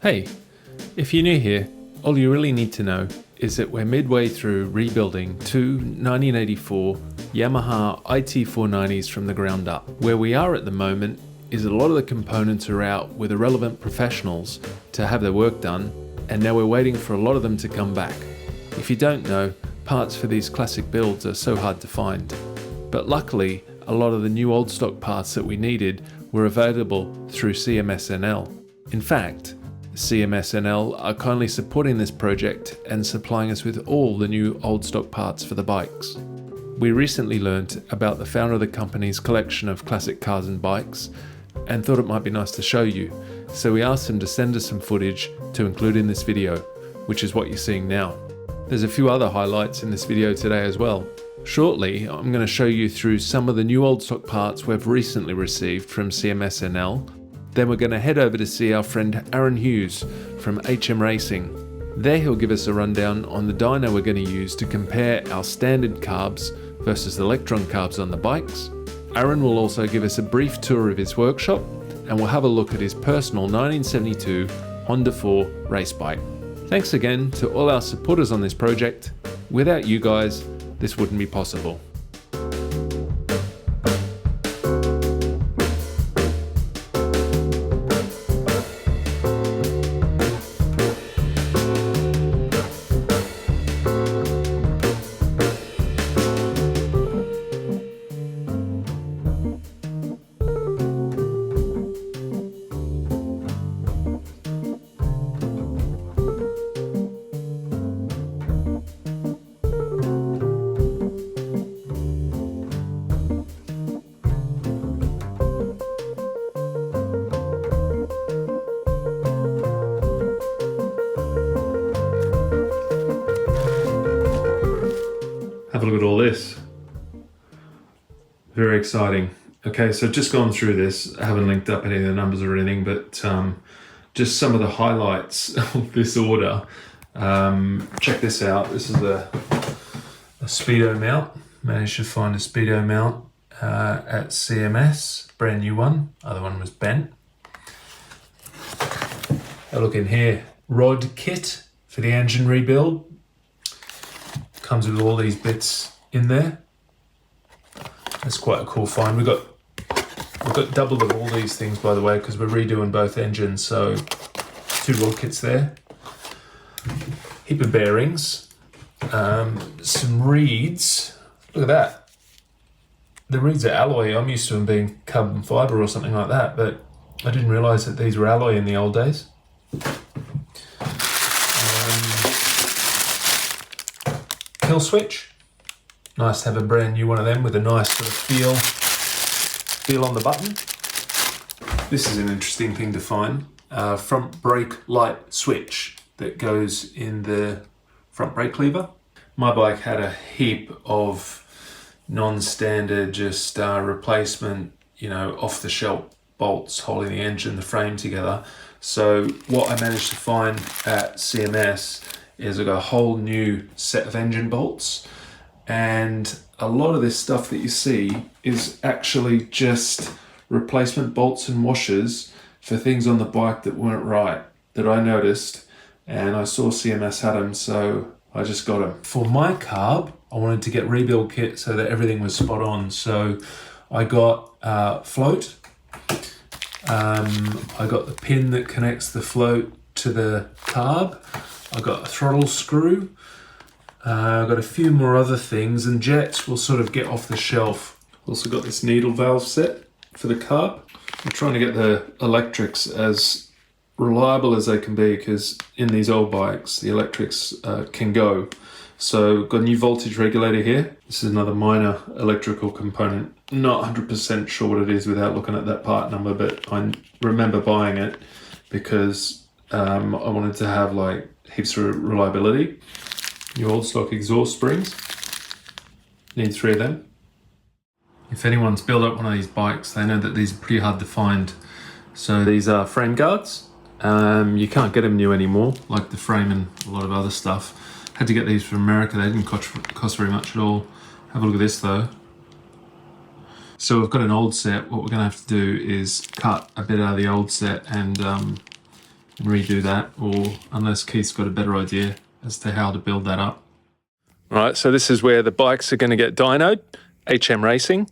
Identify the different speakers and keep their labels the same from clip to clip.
Speaker 1: Hey, if you're new here, all you really need to know is that we're midway through rebuilding two 1984 Yamaha IT490s from the ground up. Where we are at the moment is a lot of the components are out with the relevant professionals to have their work done, and now we're waiting for a lot of them to come back. If you don't know, parts for these classic builds are so hard to find. But luckily, a lot of the new old stock parts that we needed were available through CMSNL. In fact, CMSNL are kindly supporting this project and supplying us with all the new old stock parts for the bikes. We recently learnt about the founder of the company's collection of classic cars and bikes and thought it might be nice to show you, so we asked him to send us some footage to include in this video, which is what you're seeing now. There's a few other highlights in this video today as well. Shortly, I'm going to show you through some of the new old stock parts we've recently received from CMSNL. Then we're going to head over to see our friend Aaron Hughes from HM Racing. There he'll give us a rundown on the dyno we're going to use to compare our standard carbs versus the electron carbs on the bikes. Aaron will also give us a brief tour of his workshop, and we'll have a look at his personal 1972 Honda 4 race bike. Thanks again to all our supporters on this project. Without you guys, this wouldn't be possible. Have a look at all this. Very exciting. Okay, so just gone through this. I haven't linked up any of the numbers or anything, but just some of the highlights of this order. Check this out. This is a speedo mount. Managed to find a speedo mount at CMS, brand new one. Other one was bent. A look in here. Rod kit for the engine rebuild. Comes with all these bits in there. That's quite a cool find. We've got double of all these things, by the way, because we're redoing both engines. So 2 rod kits there. Heap of bearings. Some reeds. Look at that. The reeds are alloy. I'm used to them being carbon fiber or something like that, but I didn't realize that these were alloy in the old days. Kill switch. Nice to have a brand new one of them with a nice sort of feel on the button. This is an interesting thing to find. Front brake light switch that goes in the front brake lever. My bike had a heap of non-standard, just replacement, off-the-shelf bolts holding the engine, the frame together. So what I managed to find at CMS is I got a whole new set of engine bolts, and a lot of this stuff that you see is actually just replacement bolts and washers for things on the bike that weren't right, that I noticed, and I saw CMS had them, so I just got them. For my carb, I wanted to get rebuild kit so that everything was spot on, so I got float. I got the pin that connects the float to the carb. I got a throttle screw. I've got a few more other things, and jets will sort of get off the shelf. Also got this needle valve set for the carb. I'm trying to get the electrics as reliable as they can be, because in these old bikes the electrics can go. So got a new voltage regulator here. This is another minor electrical component. Not 100% sure what it is without looking at that part number, but I remember buying it because I wanted to have like heaps of reliability. New old stock exhaust springs. Need 3 of them. If anyone's built up one of these bikes, they know that these are pretty hard to find. So these are frame guards. You can't get them new anymore, like the frame and a lot of other stuff. Had to get these from America. They didn't cost very much at all. Have a look at this though. So we've got an old set. What we're going to have to do is cut a bit out of the old set and redo that, or unless Keith's got a better idea as to how to build that up. Right, so this is where the bikes are going to get dynoed, HM Racing.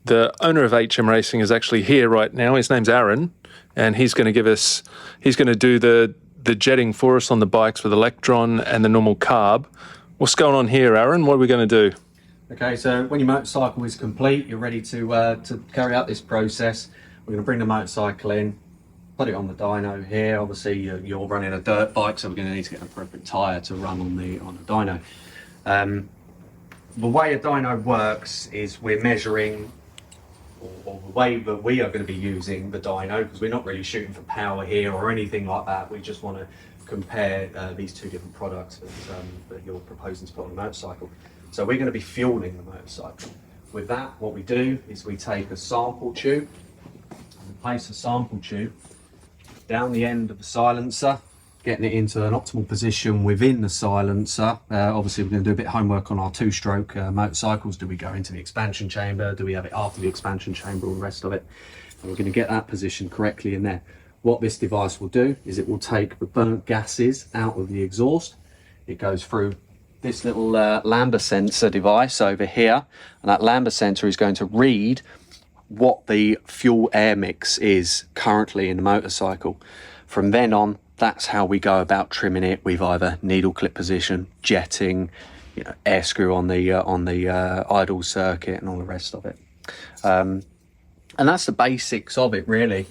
Speaker 1: The owner of HM Racing is actually here right now. His name's Aaron, and he's going to do the jetting for us on the bikes with Electron and the normal carb. What's going on here, Aaron? What are we going to do?
Speaker 2: Okay, so when your motorcycle is complete, you're ready to carry out this process. We're going to bring the motorcycle in, put it on the dyno here. Obviously, you're running a dirt bike, so we're going to need to get an appropriate tyre to run on the dyno. The way a dyno works is we're measuring, or the way that we are going to be using the dyno, because we're not really shooting for power here or anything like that. We just want to compare these two different products that you're proposing to put on the motorcycle. So we're going to be fueling the motorcycle. With that, what we do is we take a sample tube and place a sample tube down the end of the silencer, getting it into an optimal position within the silencer. Obviously, we're going to do a bit of homework on our two-stroke motorcycles. Do we go into the expansion chamber? Do we have it after the expansion chamber, all the rest of it? And we're going to get that position correctly in there. What this device will do is it will take the burnt gases out of the exhaust. It goes through this little lambda sensor device over here, and that lambda sensor is going to read what the fuel air mix is currently in the motorcycle. From then on, that's how we go about trimming it with either needle clip position, jetting, air screw on the idle circuit, and all the rest of it. And that's the basics of it, really.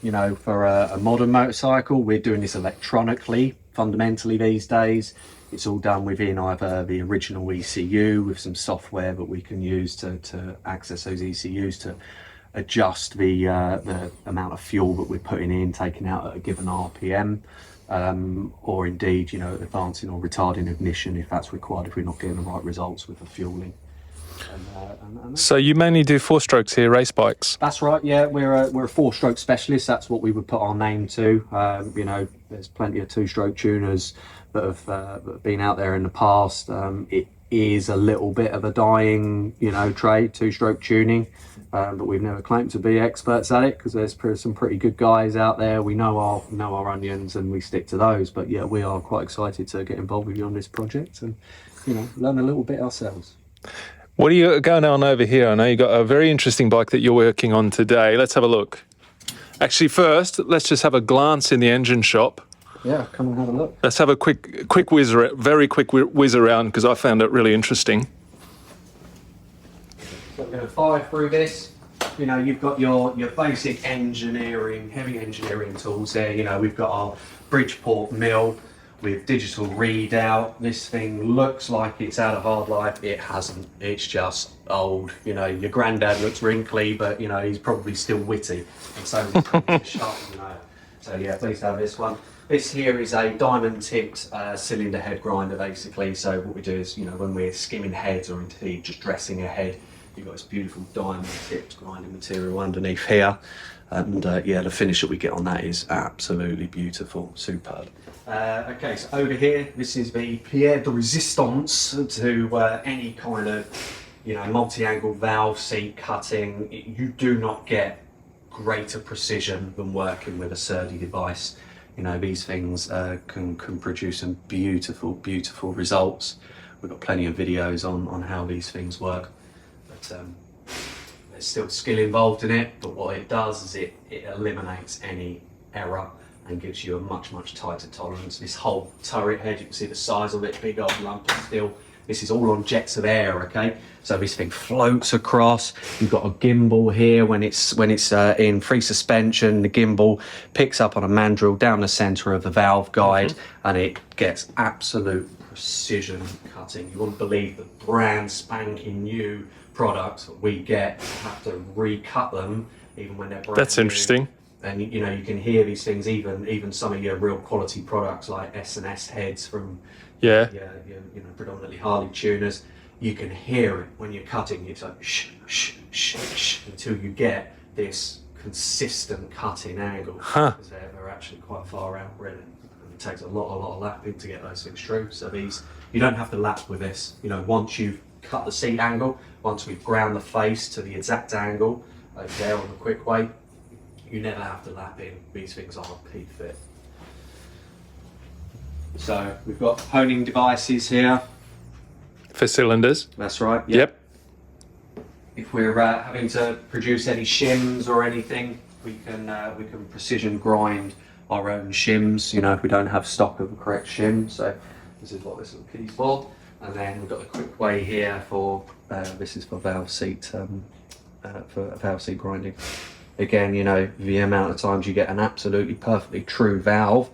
Speaker 2: For a modern motorcycle, we're doing this electronically, fundamentally these days. It's all done within either the original ECU with some software that we can use to access those ECUs to adjust the amount of fuel that we're putting in, taking out at a given RPM, or indeed, advancing or retarding ignition if that's required, if we're not getting the right results with the fueling.
Speaker 1: So you mainly do four-strokes here, race bikes?
Speaker 2: That's right, yeah. We're a four-stroke specialist. That's what we would put our name to. There's plenty of two-stroke tuners that have been out there in the past. It is a little bit of a dying, trade, two-stroke tuning, but we've never claimed to be experts at it because there's some pretty good guys out there. We know our onions and we stick to those. But yeah, we are quite excited to get involved with you on this project and learn a little bit ourselves.
Speaker 1: What are you going on over here? I know you've got a very interesting bike that you're working on today. Let's have a look. Actually, first, let's just have a glance in the engine shop.
Speaker 2: Yeah, come and have a look.
Speaker 1: Let's have a very quick whiz around because I found it really interesting.
Speaker 2: So we're going to fire through this. You've got your basic engineering, heavy engineering tools there. We've got our Bridgeport mill with digital readout. This thing looks like it's out of hard life. It hasn't. It's just old. Your granddad looks wrinkly, but he's probably still witty, and so he's probably sharp. So yeah, please have this one. This here is a diamond tipped cylinder head grinder, basically. So what we do is, when we're skimming heads or indeed just dressing a head, you've got this beautiful diamond tipped grinding material underneath here. And the finish that we get on that is absolutely beautiful, superb. Okay, so over here, this is the pied de resistance to any kind of, multi-angle valve seat cutting. You do not get greater precision than working with a Surdy device. These things can produce some beautiful, beautiful results. We've got plenty of videos on how these things work. But there's still skill involved in it, but what it does is it eliminates any error and gives you a much, much tighter tolerance. This whole turret head, you can see the size of it, big old lump of steel. This is all on jets of air, okay? So this thing floats across. You've got a gimbal here. When it's in free suspension, the gimbal picks up on a mandrel down the center of the valve guide, and it gets absolute precision cutting. You wouldn't believe the brand spanking new products that we get have to recut them even when they're brand new.
Speaker 1: That's interesting.
Speaker 2: And you can hear these things, even some of your real quality products like S&S heads from your predominantly Harley tuners. You can hear it when you're cutting. It's like shh, shh, shh, shh, until you get this consistent cutting angle. Because they're actually quite far out, really. And it takes a lot of lapping to get those things true. So you don't have to lap with this. Once you've cut the seat angle, once we've ground the face to the exact angle over there on the quick way, you never have to lap in. These things are peak fit. So we've got honing devices here.
Speaker 1: For cylinders.
Speaker 2: That's right.
Speaker 1: Yep.
Speaker 2: If we're having to produce any shims or anything, we can precision grind our own shims. You know, if we don't have stock of the correct shim. So this is what this little key's for. And then we've got a quick way here for this is for valve seat grinding. Again, you know, the amount of times you get an absolutely perfectly true valve,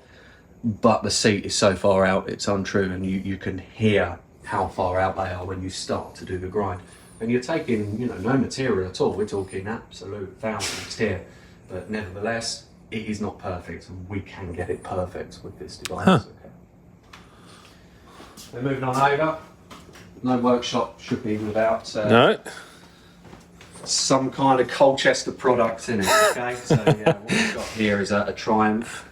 Speaker 2: but the seat is so far out it's untrue, and you can hear how far out they are when you start to do the grind. And you're taking, you know, no material at all. We're talking absolute thousands here, but nevertheless, it is not perfect, and we can get it perfect with this device. Okay. We're moving on over. No workshop should be without
Speaker 1: No.
Speaker 2: some kind of Colchester product in it. Okay, so yeah, what we've got here is a Triumph.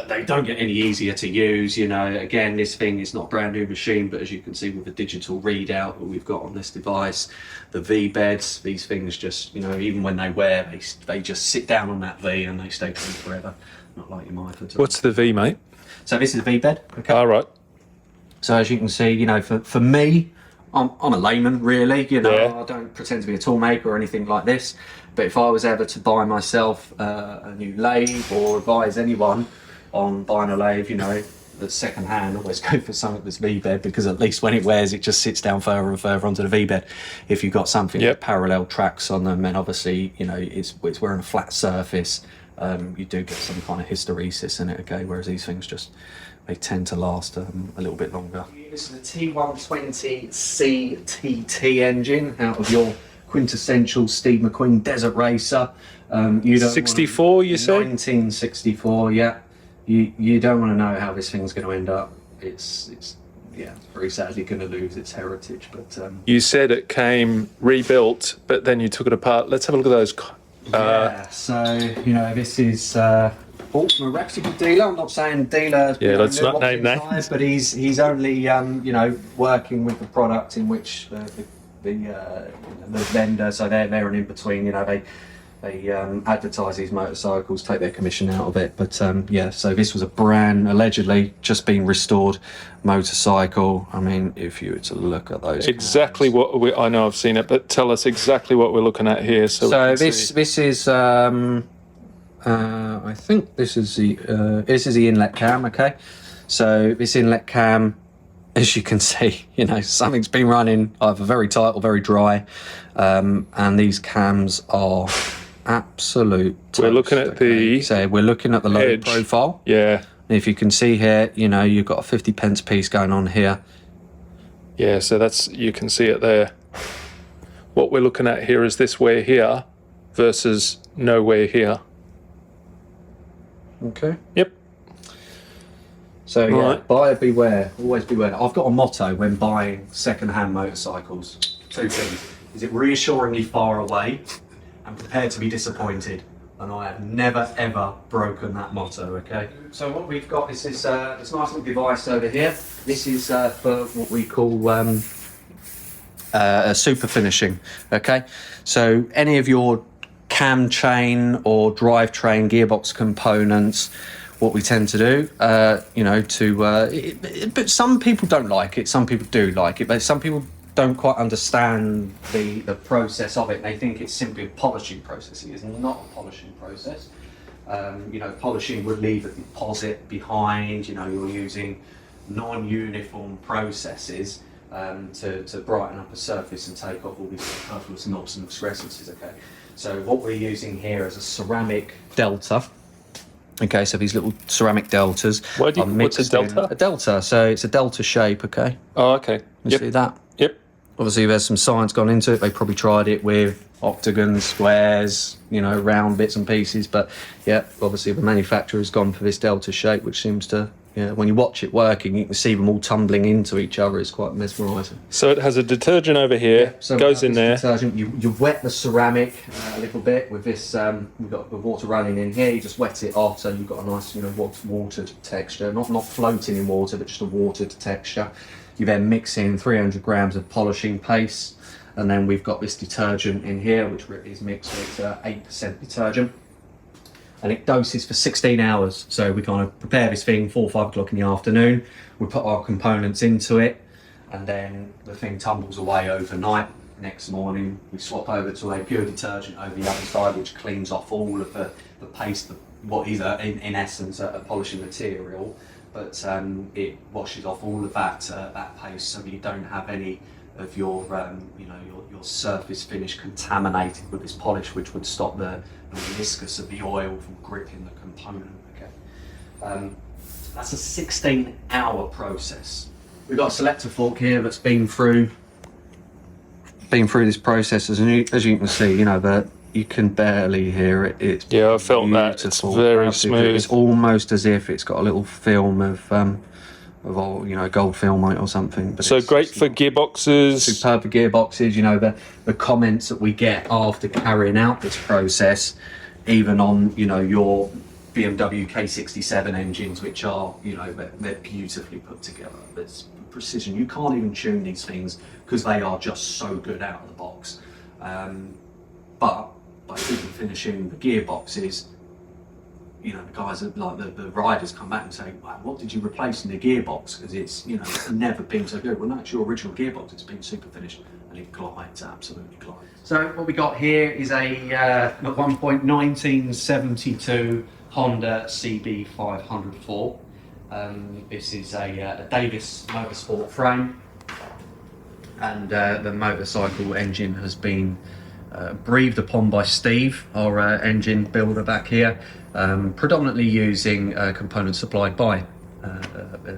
Speaker 2: They don't get any easier to use, you know. Again, this thing is not a brand new machine, but as you can see with the digital readout that we've got on this device, the V beds, these things just, you know, even when they wear, they just sit down on that V and they stay true forever. Not like your Mitre.
Speaker 1: What's the V, mate?
Speaker 2: So this is a V bed. Okay.
Speaker 1: All right.
Speaker 2: So as you can see, you know, for me, I'm a layman, really. You know,
Speaker 1: Yeah.
Speaker 2: I don't pretend to be a tool maker or anything like this. But if I was ever to buy myself a new lathe or advise anyone on buying a lathe, you know, that's second hand, always go for something that's V-bed, because at least when it wears, it just sits down further and further onto the V-bed. If you've got something with parallel tracks on them, and obviously, you know, it's wearing a flat surface, you do get some kind of hysteresis in it, okay, whereas these things just, they tend to last a little bit longer. This is a T120C TT engine out of your quintessential Steve McQueen Desert Racer. You don't
Speaker 1: 64, you say?
Speaker 2: 1964, yeah. You don't want to know how this thing's going to end up. It's yeah, very sadly going to lose its heritage. But
Speaker 1: You said it came rebuilt, but then you took it apart. Let's have a look at those.
Speaker 2: yeah, so you know, this is bought from a reputable dealer. I'm not saying dealer.
Speaker 1: Yeah,
Speaker 2: you know,
Speaker 1: let's
Speaker 2: knew
Speaker 1: not
Speaker 2: what was
Speaker 1: name
Speaker 2: inside,
Speaker 1: names.
Speaker 2: But he's only you know, working with the product in which the vendor. So they're an in between. You know, they advertise these motorcycles, take their commission out of it. But yeah, so this was a brand allegedly just been restored motorcycle. I mean, if you were to look at those,
Speaker 1: Exactly what I know I've seen it, but tell us exactly what we're looking at here. So
Speaker 2: this is I think this is the inlet cam. Okay, so this inlet cam, as you can see, you know, something's been running either very tight or very dry, and these cams are absolute toast.
Speaker 1: We're looking at the
Speaker 2: so we're looking at the load
Speaker 1: edge.
Speaker 2: profile.
Speaker 1: Yeah.
Speaker 2: And if you can see here, you know, you've got a 50 pence piece going on here.
Speaker 1: Yeah, so that's, you can see it there. What we're looking at here is this wear here versus no wear here.
Speaker 2: Okay.
Speaker 1: Yep.
Speaker 2: So yeah,
Speaker 1: Right.
Speaker 2: buyer beware, always beware. I've got a motto when buying second-hand motorcycles. Two things. Is it reassuringly far away and prepared to be disappointed? And I have never ever broken that motto, okay? So what we've got is this nice little device over here. This is for what we call super finishing, okay? So any of your cam chain or drivetrain gearbox components, what we tend to do, you know, but some people don't like it, some people do like it, but some people don't quite understand the process of it. They think it's simply a polishing process. It is not a polishing process. You know, polishing would leave a deposit behind. You know, you're using non-uniform processes to brighten up a surface and take off all these superfluous knobs and excrescences. Okay, so what we're using here is a ceramic delta. Okay, so these little ceramic deltas.
Speaker 1: What's a delta?
Speaker 2: A delta, so it's a delta shape. Okay.
Speaker 1: Oh, okay.
Speaker 2: You see that?
Speaker 1: Yep.
Speaker 2: Obviously, there's some science gone into it. They probably tried it with octagons, squares, you know, round bits and pieces. But yeah, obviously the manufacturer's gone for this delta shape, which seems to, yeah, when you watch it working, you can see them all tumbling into each other. It's quite mesmerising.
Speaker 1: So it has a detergent over here,
Speaker 2: So
Speaker 1: goes in there.
Speaker 2: Detergent, you wet the ceramic a little bit with this. We've got the water running in here. You just wet it off, so you've got a nice, you know, watered texture. Not floating in water, but just a watered texture. You then mix in 300 grams of polishing paste, and then we've got this detergent in here, which is mixed with 8% detergent. and it doses for 16 hours. So we kind of prepare this thing 4 or 5 o'clock in the afternoon. We put our components into it, and then the thing tumbles away overnight. Next morning, we swap over to a pure detergent over the other side, which cleans off all of the paste, what is in essence a polishing material, but it washes off all of that paste, so you don't have any of your your surface finish contaminated with this polish, which would stop the viscous of the oil from gripping the component. Okay, that's a 16-hour process. We've got a selector fork here that's been through this process, as you can see, that you can barely hear it. It's
Speaker 1: I felt that. It's very smooth.
Speaker 2: It's almost as if it's got a little film of old, gold film on it or something. But
Speaker 1: so great for gearboxes.
Speaker 2: Superb for gearboxes. The comments that we get after carrying out this process, even on your BMW K67 engines, which are they're beautifully put together. There's precision. You can't even tune these things because they are just so good out of the box. But by super finishing the gearboxes, the guys like the riders come back and say, wow, what did you replace in the gearbox? Because it's it's never been so good. Well, no, it's your original gearbox. It's been super finished and it glides, absolutely glides. So what we got here is a at one point 1972 Honda CB504. This is a Davis Motorsport frame, and the motorcycle engine has been breathed upon by Steve, our engine builder back here, predominantly using components supplied by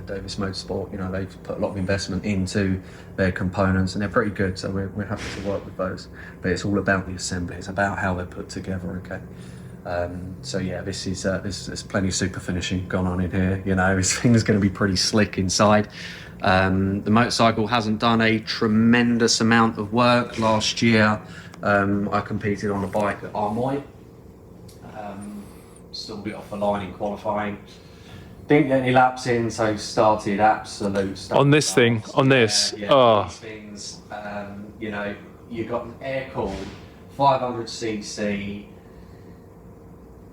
Speaker 2: Davis Motorsport. They've put a lot of investment into their components and they're pretty good, so we're happy to work with those. But it's all about the assembly, it's about how they're put together, okay? So yeah, there's plenty of super finishing going on in here. This thing's going to be pretty slick inside. The motorcycle hasn't done a tremendous amount of work. Last year, I competed on a bike at Armoy. Stalled it off the line in qualifying. Didn't get any laps in, so started absolute stuff.
Speaker 1: On this thing, on this. Oh.
Speaker 2: These things, you've got an air-cooled 500cc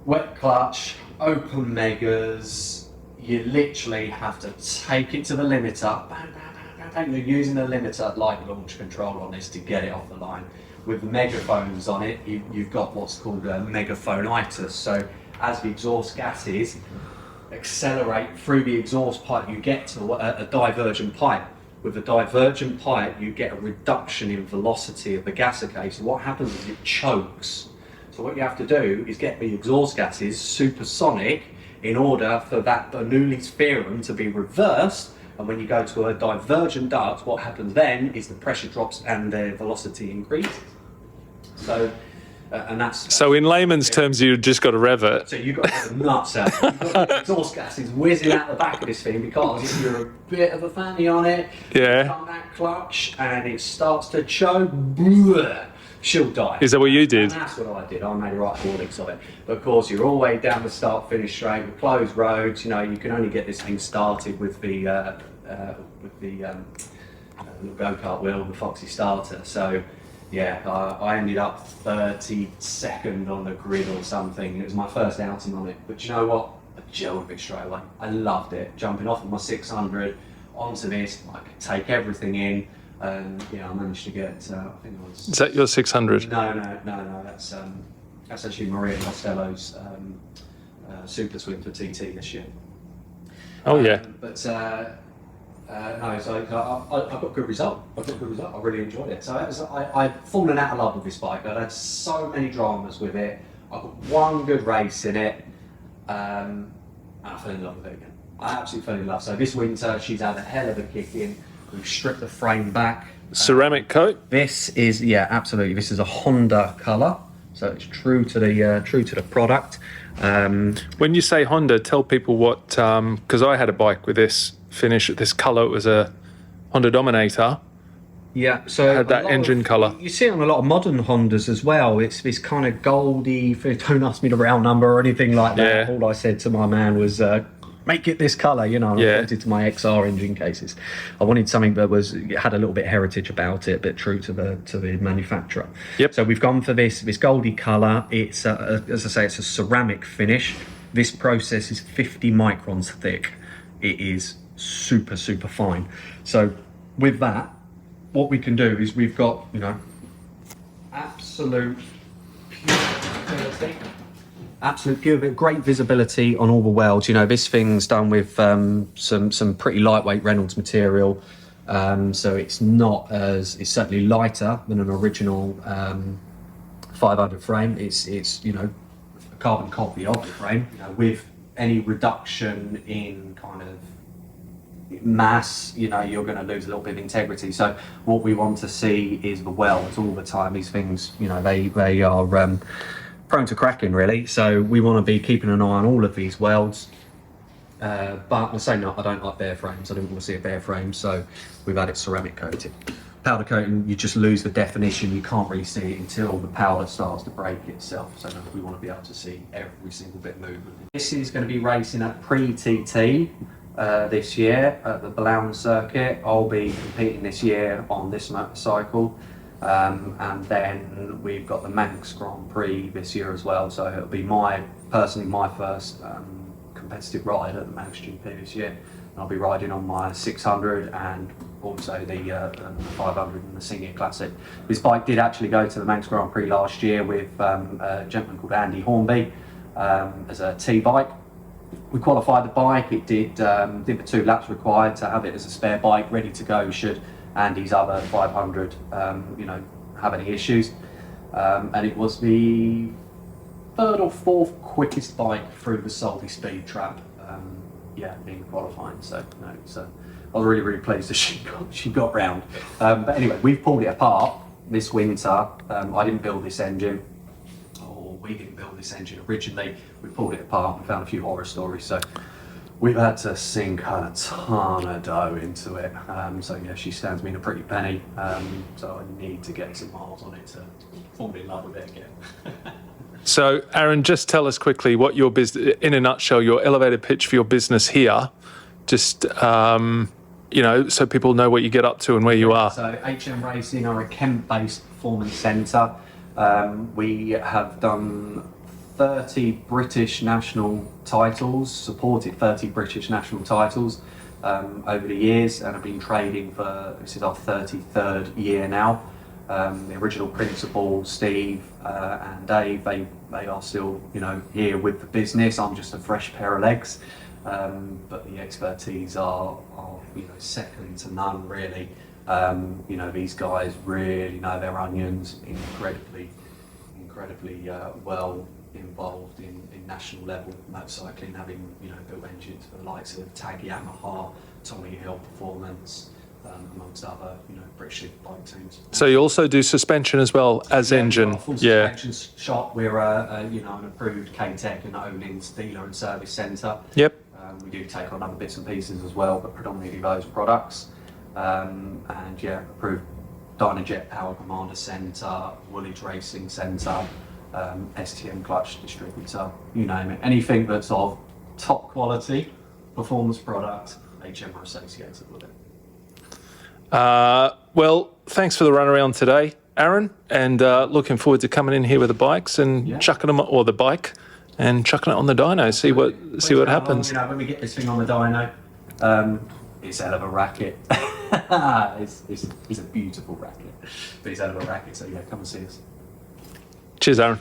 Speaker 2: wet clutch, open megas. You literally have to take it to the limiter. Bang, bang, bang, bang. You're using the limiter like launch control on this to get it off the line. With megaphones on it, you've got what's called a megaphonitis. So as the exhaust gases accelerate through the exhaust pipe, you get to a divergent pipe. With a divergent pipe, you get a reduction in velocity of the gas. Okay, so what happens is it chokes. So what you have to do is get the exhaust gases supersonic in order for that Bernoulli's theorem to be reversed. And when you go to a divergent duct, what happens then is the pressure drops and the velocity increases. So, and that's
Speaker 1: so in layman's terms, you just got to rev it.
Speaker 2: So you've got to get the nuts out. You've got the exhaust gases whizzing out the back of this thing, because if you're a bit of a fanny on it,
Speaker 1: yeah,
Speaker 2: you on that clutch and it starts to choke, she'll die.
Speaker 1: Is that what you did?
Speaker 2: And that's what I did. I made right warnings of it. But of course, you're all the way down the start-finish straight with closed roads. You can only get this thing started with the little go-kart wheel, the Foxy starter. So yeah, I ended up 32nd on the grid or something. It was my first outing on it. But you know what? I gelled with it straight away. I loved it. Jumping off of my 600 onto this, I could take everything in. And I managed to get. I think it was.
Speaker 1: Is that your 600?
Speaker 2: No. That's actually Maria Costello's Super Swim for TT this year.
Speaker 1: Oh yeah.
Speaker 2: No, so I got a good result. I really enjoyed it. So I'd fallen out of love with this bike. I'd had so many dramas with it. I got one good race in it, and I fell in love with it again. I absolutely fell in love. So this winter, she's had a hell of a kick in. We've stripped the frame back.
Speaker 1: Ceramic coat.
Speaker 2: This is absolutely. This is a Honda colour, so it's true to the product.
Speaker 1: When you say Honda, tell people what. Because I had a bike with this finish, this colour. It was a Honda Dominator.
Speaker 2: Yeah, so
Speaker 1: it had that engine colour.
Speaker 2: You see it on a lot of modern Hondas as well. It's this kind of goldy. Don't ask me the round number or anything like that.
Speaker 1: Yeah.
Speaker 2: All I said to my man was, make it this colour, you know.
Speaker 1: Yeah.
Speaker 2: I pointed to my XR engine cases. I wanted something that had a little bit of heritage about it, but true to the manufacturer.
Speaker 1: Yep.
Speaker 2: So we've gone for this goldy colour. It's as I say, it's a ceramic finish. This process is 50 microns thick. It is super fine. So with that, what we can do is we've got, you know, absolute pure, great visibility on all the welds. You know, this thing's done with some pretty lightweight Reynolds material, so it's certainly lighter than an original 500 frame. It's you know, a carbon copy of the frame, you know, with any reduction in kind of mass, you know, you're going to lose a little bit of integrity. So what we want to see is the welds all the time. These things, you know, they are prone to cracking, really. So we want to be keeping an eye on all of these welds. But I say no, I don't like bare frames. I don't want to see a bare frame, so we've had it ceramic coated. Powder coating, you just lose the definition. You can't really see it until the powder starts to break itself. So we want to be able to see every single bit movement. This is going to be racing at pre-TT this year at the Blount circuit. I'll be competing this year on this motorcycle. And then we've got the Manx Grand Prix this year as well. So it'll be personally my first competitive ride at the Manx GP this year. I'll be riding on my 600 and also the 500 and the Senior Classic. This bike did actually go to the Manx Grand Prix last year with a gentleman called Andy Hornby as a T-bike. We qualified the bike. It did the 2 laps required to have it as a spare bike ready to go should Andy's other 500 you know, have any issues. And it was the 3rd or 4th quickest bike through the Salty Speed trap. In qualifying. So no, I was really pleased that she got round. But anyway, we've pulled it apart this winter. I didn't build this engine, or we didn't build this engine originally. We pulled it apart and found a few horror stories. So we've had to sink a ton of dough into it. So yeah, she stands me in a pretty penny. So I need to get some miles on it to fall in love with it again.
Speaker 1: So, Aaron, just tell us quickly what your business, in a nutshell, your elevator pitch for your business here. Just, you know, so people know what you get up to and where you are.
Speaker 2: So, HM Racing are a Kent-based performance centre. We have done 30 British national titles, supported 30 British national titles over the years, and have been trading for, this is our 33rd year now. The original principal, Steve and Dave, they are still, you know, here with the business. I'm just a fresh pair of legs, but the expertise are you know, second to none, really. You know, these guys really know their onions, incredibly well involved in national level motorcycling, having, you know, built engines for the likes of Tag Yamaha, Tommy Hill Performance, amongst other, you know, British bike teams.
Speaker 1: So you also do suspension as well as engine.
Speaker 2: Full suspension shop. We're you know, an approved K-Tech and Olin's dealer and service centre.
Speaker 1: Yep.
Speaker 2: We do take on other bits and pieces as well, but predominantly those products. And yeah, approved Dynojet Power Commander Centre, Woolwich Racing Centre, STM Clutch Distributor, you name it. Anything that's of top quality performance product, HM are associated with it.
Speaker 1: Well, thanks for the run around today, Aaron, and looking forward to coming in here with the bikes and chucking them, or the bike, and chucking it on the dyno. See what happens.
Speaker 2: You know, when we get this thing on the dyno, it's a hell of a racket. it's a beautiful racket, but it's a hell of a racket. So yeah, come and see us.
Speaker 1: Cheers, Aaron.